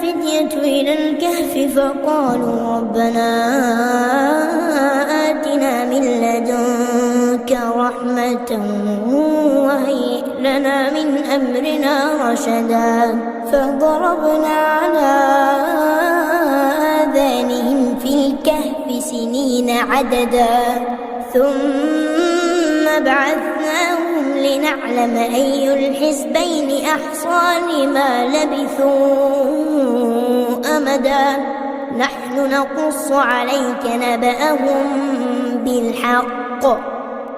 الفتية إلى الكهف فقالوا ربنا آتنا من لدنك رحمة وهيئ لنا من أمرنا رشدا فضربنا على آذانهم في الكهف سنين عددا ثم بعثناهم لنعلم أي الحزبين أحصى لما لبثوا أمدا نحن نقص عليك نبأهم بالحق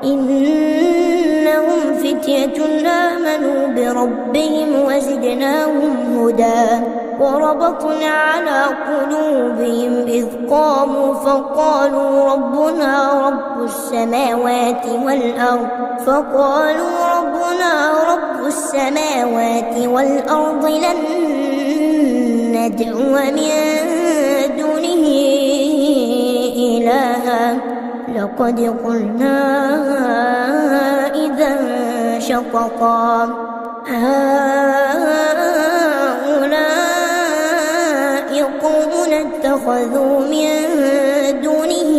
إنهم فتية آمنوا بربهم وزدناهم هدى وربطنا على قلوبهم إذ قاموا فقالوا ربنا رب السماوات والأرض لن ندعو من دونه إلها لقد قلنا إذا شططا هؤلاء قومنا اتخذوا من دونه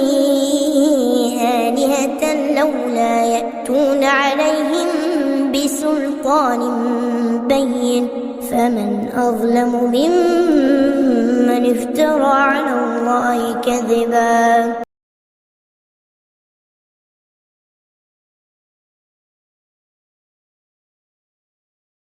آلهة لولا يأتون عليهم بسلطان بين فمن أظلم ممن افترى على الله كذبا